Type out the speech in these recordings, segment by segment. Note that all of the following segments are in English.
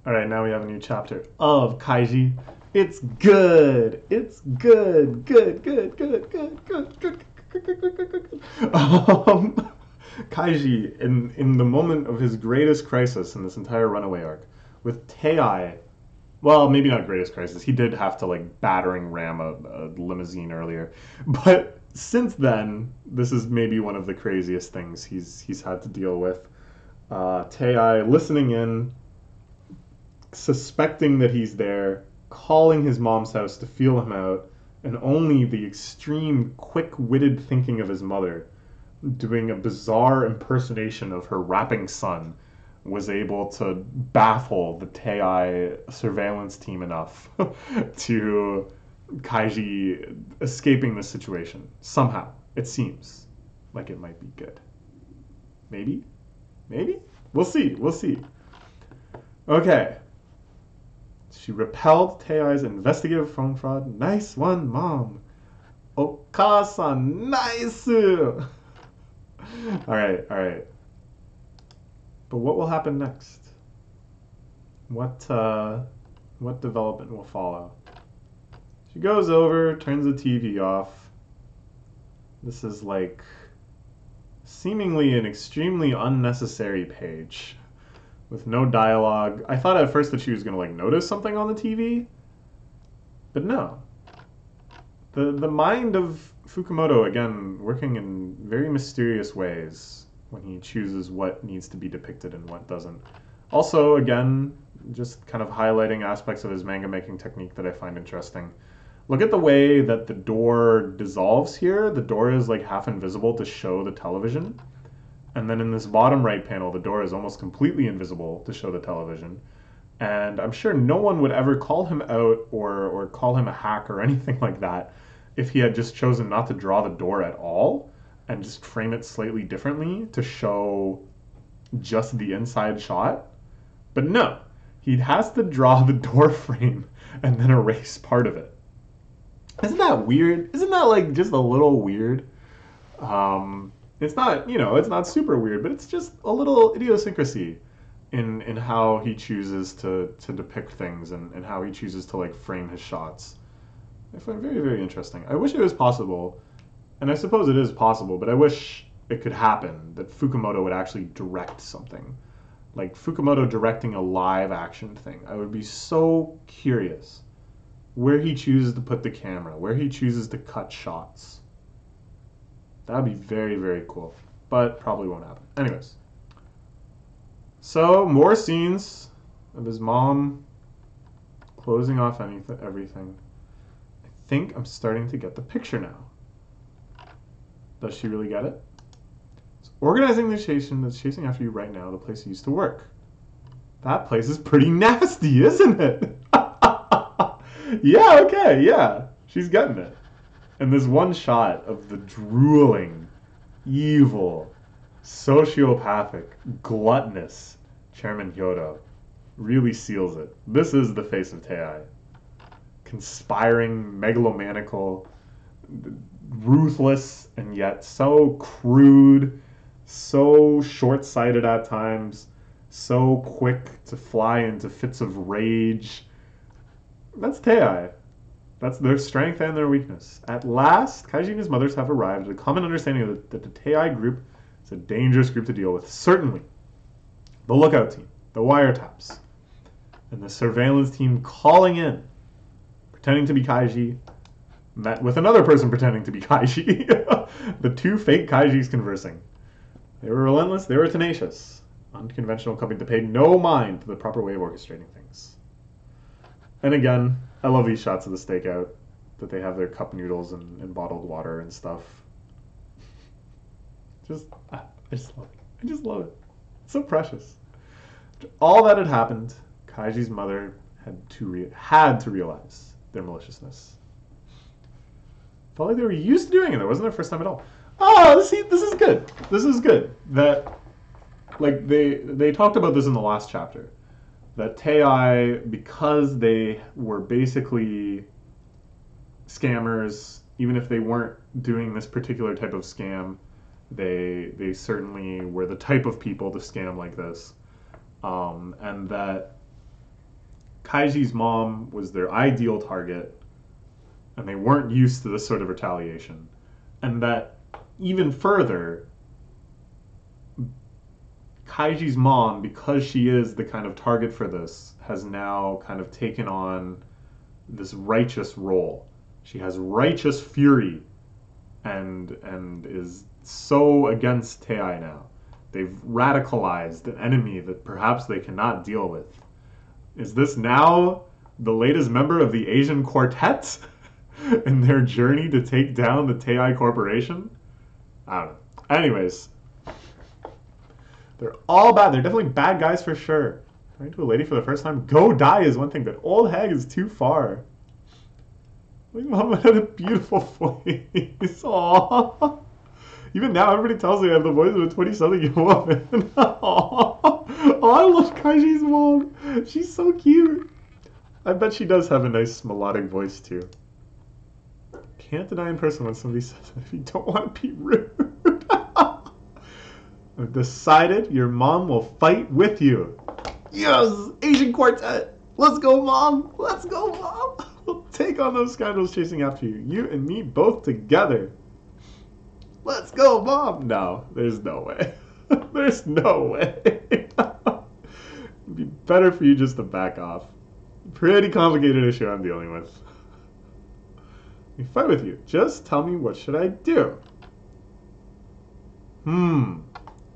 All right, now we have a new chapter of Kaiji. It's good. It's good. Good. Good. Good. Good. Good. Good. Good. Good. Good. Good. Good. Good. Kaiji, in the moment of his greatest crisis in this entire runaway arc, with Tei. Well, maybe not greatest crisis. He did have to like battering ram a limousine earlier, but since then, this is maybe one of the craziest things he's had to deal with. Tei listening in, suspecting that he's there, calling his mom's house to feel him out, and only the extreme quick-witted thinking of his mother, doing a bizarre impersonation of her rapping son, was able to baffle the Tei surveillance team enough to Kaiji escaping the situation. Somehow, it seems like it might be good. Maybe? Maybe? We'll see. We'll see. Okay. She repelled Tei's investigative phone fraud. Nice one, Mom. Okasan, nice. All right, all right. But what will happen next? What development will follow? She goes over, turns the TV off. This is like seemingly an extremely unnecessary page with no dialogue. I thought at first that she was going to like notice something on the TV, but no. The mind of Fukumoto, again, working in very mysterious ways when he chooses what needs to be depicted and what doesn't. Also, again, just kind of highlighting aspects of his manga making technique that I find interesting. Look at the way that the door dissolves here. The door is like half invisible to show the television. And then in this bottom right panel, the door is almost completely invisible to show the television. And I'm sure no one would ever call him out or call him a hack or anything like that if he had just chosen not to draw the door at all and just frame it slightly differently to show just the inside shot. But no, he has to draw the door frame and then erase part of it. Isn't that weird? Isn't that like just a little weird? It's not, it's not super weird, but it's just a little idiosyncrasy in how he chooses to depict things and how he chooses to like frame his shots. I find very, very interesting. I wish it was possible, and I suppose it is possible, but I wish it could happen that Fukumoto would actually direct something. Like Fukumoto directing a live action thing. I would be so curious where he chooses to put the camera, where he chooses to cut shots. That would be very, very cool, but probably won't happen. Anyways, so more scenes of his mom closing off everything. I think I'm starting to get the picture now. Does she really get it? So organizing the station that's chasing after you right now, the place you used to work. That place is pretty nasty, isn't it? Yeah, okay, yeah. She's getting it. And this one shot of the drooling, evil, sociopathic, gluttonous Chairman Hyodo really seals it. This is the face of Tei. Conspiring, megalomaniacal, ruthless, and yet so crude, so short-sighted at times, so quick to fly into fits of rage. That's Tei. That's their strength and their weakness. At last, Kaiji and his mothers have arrived at a common understanding that the Tei group is a dangerous group to deal with. Certainly, the lookout team, the wiretaps, and the surveillance team calling in, pretending to be Kaiji, met with another person pretending to be Kaiji. The two fake Kaijis conversing. They were relentless, they were tenacious. Unconventional company that paid no mind to the proper way of orchestrating things. And again, I love these shots of the stakeout, that they have their cup noodles and bottled water and stuff. I just love it. I just love it. It's so precious. After all that had happened, Kaiji's mother had to realize their maliciousness. Felt like they were used to doing it. It wasn't their first time at all. Oh, see, this is good. This is good. That, like, they talked about this in the last chapter. That Tei, because they were basically scammers, even if they weren't doing this particular type of scam, they certainly were the type of people to scam like this. And that Kaiji's mom was their ideal target, and they weren't used to this sort of retaliation. And that even further, Kaiji's mom, because she is the kind of target for this, has now kind of taken on this righteous role. She has righteous fury and is so against Tei now. They've radicalized an enemy that perhaps they cannot deal with. Is this now the latest member of the Asian Quartet in their journey to take down the Tei Corporation? I don't know. Anyways, they're all bad. They're definitely bad guys for sure. Talking to a lady for the first time, go die is one thing, but old hag is too far. My mom had a beautiful voice. Aww. Even now, everybody tells me I have the voice of a 20-something woman. Aww. Oh, I love Kaiji's mom. She's so cute. I bet she does have a nice melodic voice too. Can't deny in person when somebody says that if you don't want to be rude. I've decided your mom will fight with you. Yes! Asian Quartet! Let's go, Mom! Let's go, Mom! We'll take on those scoundrels chasing after you. You and me both together. Let's go, Mom! No, there's no way. There's no way. It'd be better for you just to back off. Pretty complicated issue I'm dealing with. Let me fight with you. Just tell me, what should I do?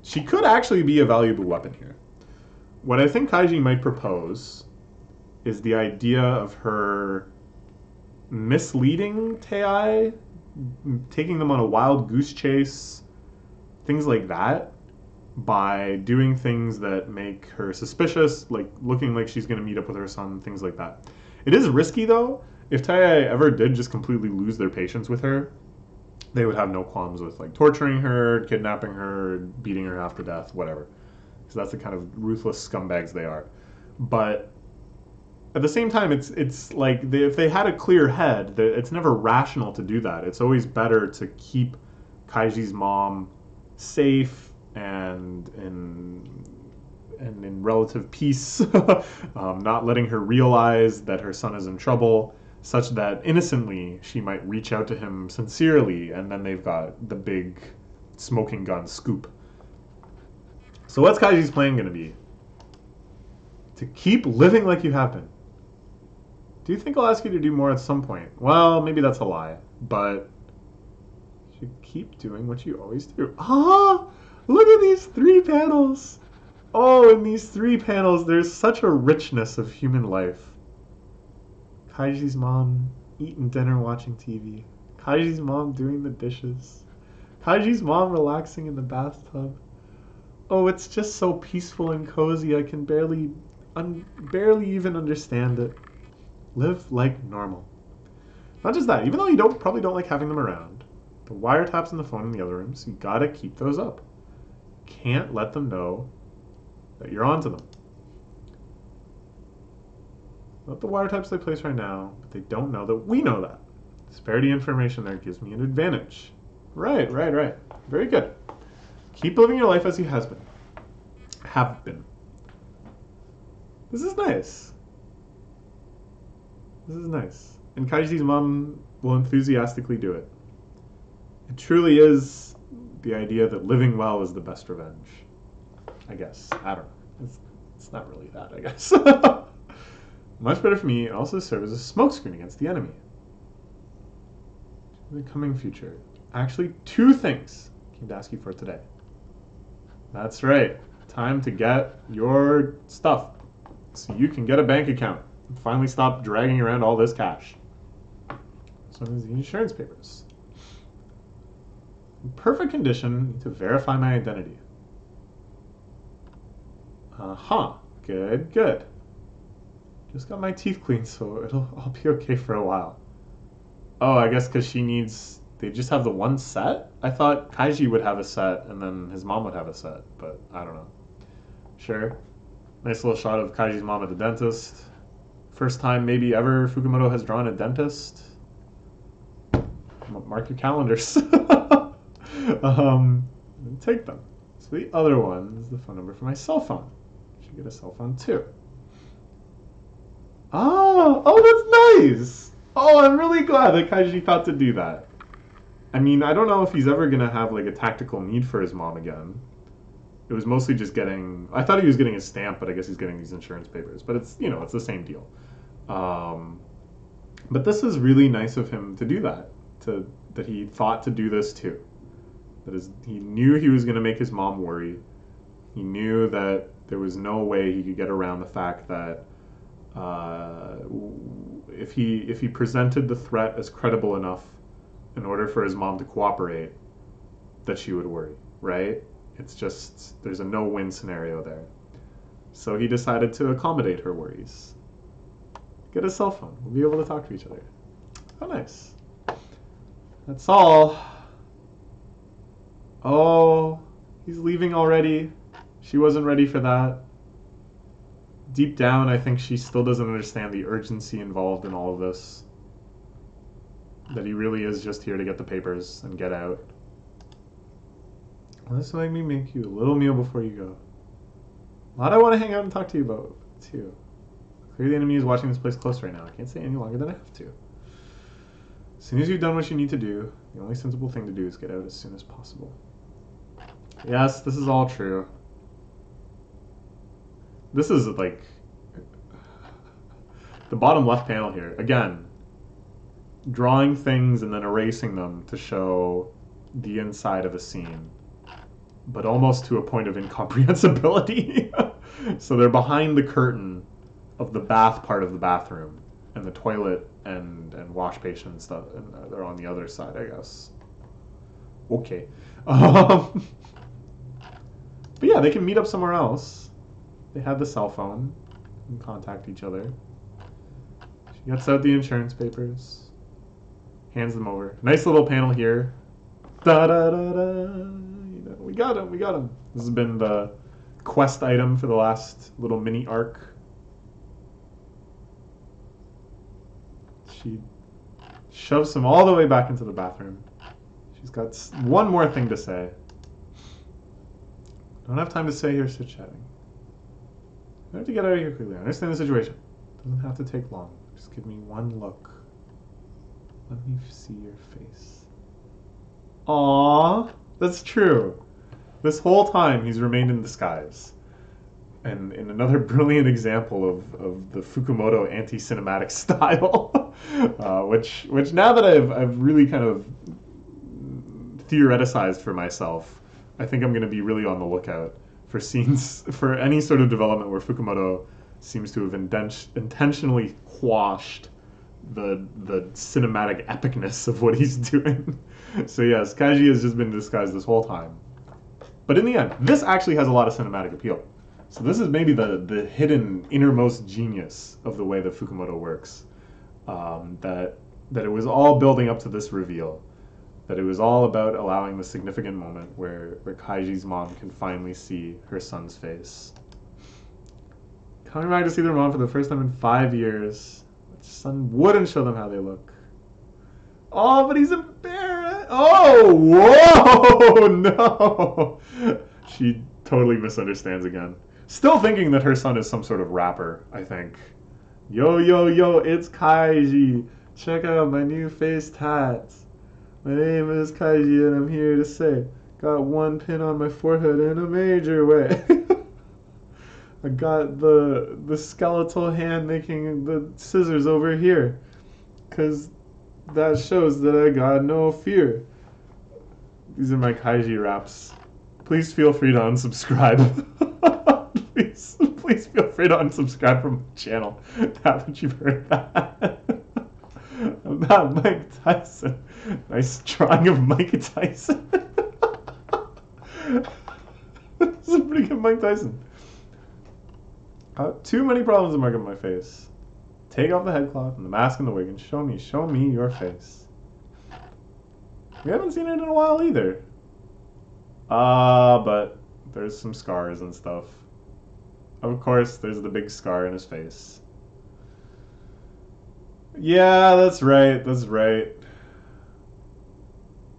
She could actually be a valuable weapon here. What I think Kaiji might propose is the idea of her misleading Tei, taking them on a wild goose chase, things like that, by doing things that make her suspicious, like looking like she's going to meet up with her son, things like that. It is risky, though. If Tei ever did just completely lose their patience with her, they would have no qualms with like torturing her, kidnapping her, beating her half to death, whatever. Because that's the kind of ruthless scumbags they are. But at the same time, it's like if they had a clear head, it's never rational to do that. It's always better to keep Kaiji's mom safe and in relative peace, not letting her realize that her son is in trouble, such that innocently she might reach out to him sincerely, and then they've got the big smoking gun scoop. So what's Kaiji's plan going to be? To keep living like you have been. Do you think I'll ask you to do more at some point? Well, maybe that's a lie, but you should keep doing what you always do. Ah! Look at these 3 panels! Oh, in these 3 panels, there's such a richness of human life. Kaiji's mom eating dinner, watching TV. Kaiji's mom doing the dishes. Kaiji's mom relaxing in the bathtub. Oh, it's just so peaceful and cozy, I can barely even understand it. Live like normal. Not just that, even though you probably don't like having them around, the wiretaps and the phone in the other rooms, you gotta keep those up. Can't let them know that you're onto them. Not the wiretaps they place right now, but they don't know that we know that. Disparity information there gives me an advantage. Right. Very good. Keep living your life as you have been. This is nice. And Kaiji's mom will enthusiastically do it. It truly is the idea that living well is the best revenge. I guess. I don't know. It's not really that, I guess. Much better for me, and also serve as a smokescreen against the enemy. In the coming future. Actually, 2 things I came to ask you for today. That's right. Time to get your stuff so you can get a bank account and finally stop dragging around all this cash. So there's the insurance papers. In perfect condition, need to verify my identity. Good. Just got my teeth cleaned, so I'll be okay for a while. Oh, I guess because they just have the 1 set? I thought Kaiji would have a set and then his mom would have a set, but I don't know. Sure. Nice little shot of Kaiji's mom at the dentist. First time maybe ever Fukumoto has drawn a dentist. Mark your calendars. Take them. So the other one is the phone number for my cell phone. Should get a cell phone too. Oh, that's nice. Oh, I'm really glad that Kaiji thought to do that. I mean, I don't know if he's ever gonna have like a tactical need for his mom again. It was mostly just getting. I thought he was getting his stamp, but I guess he's getting these insurance papers. But it's it's the same deal. Um, but this is really nice of him to do that. That he thought to do this too. He knew he was gonna make his mom worry. He knew that there was no way he could get around the fact that if he presented the threat as credible enough in order for his mom to cooperate, that she would worry, right? It's just there's a no-win scenario there. So he decided to accommodate her worries. Get a cell phone. We'll be able to talk to each other. Oh, nice. That's all. Oh, he's leaving already. She wasn't ready for that. Deep down, I think she still doesn't understand the urgency involved in all of this. That he really is just here to get the papers and get out. Let's make me make you a little meal before you go. A lot I want to hang out and talk to you about, too. Clearly the enemy is watching this place close right now. I can't stay any longer than I have to. As soon as you've done what you need to do, the only sensible thing to do is get out as soon as possible. Yes, this is all true. This is like the bottom left panel here. Again, drawing things and then erasing them to show the inside of a scene, but almost to a point of incomprehensibility. So they're behind the curtain of the bath part of the bathroom, and the toilet and wash basin and stuff, and they're on the other side, I guess. Okay. But yeah, they can meet up somewhere else. They have the cell phone and contact each other. She gets out the insurance papers, hands them over. Nice little panel here. Da da da da. We got him. We got him. This has been the quest item for the last little mini arc. She shoves him all the way back into the bathroom. She's got one more thing to say. Don't have time to stay here chit-chatting. I have to get out of here quickly. I understand the situation. Doesn't have to take long. Just give me one look. Let me see your face. Aww, that's true. This whole time he's remained in disguise. And in another brilliant example of the Fukumoto anti-cinematic style, which now that I've really kind of theoreticized for myself, I think I'm going to be really on the lookout for scenes, for any sort of development where Fukumoto seems to have intentionally quashed the cinematic epicness of what he's doing. So yes, Kaiji has just been disguised this whole time. But in the end, this actually has a lot of cinematic appeal. So this is maybe the hidden innermost genius of the way that Fukumoto works. That it was all building up to this reveal. That it was all about allowing the significant moment where Kaiji's mom can finally see her son's face. Coming back to see their mom for the first time in 5 years. The son wouldn't show them how they look. Oh, but he's embarrassed. Oh, whoa, no. She totally misunderstands again. Still thinking that her son is some sort of rapper, I think. Yo, yo, yo, it's Kaiji. Check out my new face tats. My name is Kaiji and I'm here to say, got one pin on my forehead in a major way. I got the skeletal hand making the scissors over here. 'Cause that shows that I got no fear. These are my Kaiji raps. Please feel free to unsubscribe. Please feel free to unsubscribe from my channel now that you've heard that. I'm not Mike Tyson. Nice drawing of Mike Tyson. This is a pretty good Mike Tyson. Too many problems to mark up my face. Take off the headcloth and the mask and the wig and show me your face. We haven't seen it in a while either. But there's some scars and stuff. Of course, there's the big scar in his face. Yeah, that's right, that's right.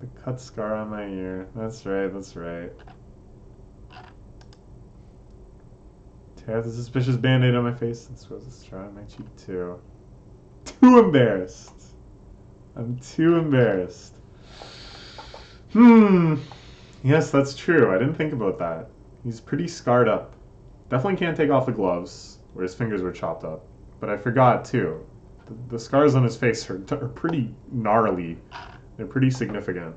The cut scar on my ear. That's right, that's right. Okay, I have the suspicious band-aid on my face. Let's try on my cheek too. Too embarrassed. I'm too embarrassed. Yes, that's true. I didn't think about that. He's pretty scarred up. Definitely can't take off the gloves, where his fingers were chopped up. But I forgot too. The scars on his face are pretty gnarly. They're pretty significant.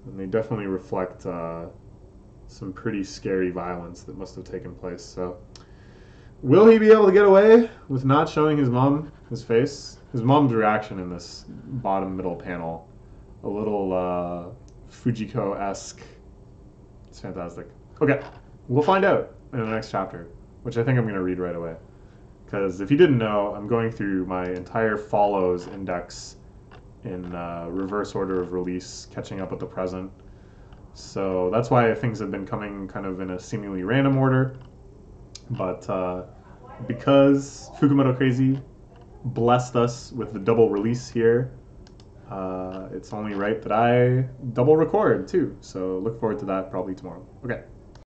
And they definitely reflect some pretty scary violence that must have taken place. So, will he be able to get away with not showing his mom his face? His mom's reaction in this bottom middle panel, a little Fujiko-esque. It's fantastic. Okay, we'll find out in the next chapter, which I think I'm going to read right away. Because if you didn't know, I'm going through my entire follows index in reverse order of release, catching up with the present. So that's why things have been coming kind of in a seemingly random order. But because Fukumoto Crazy blessed us with the double release here, it's only right that I double record too. So look forward to that probably tomorrow. Okay.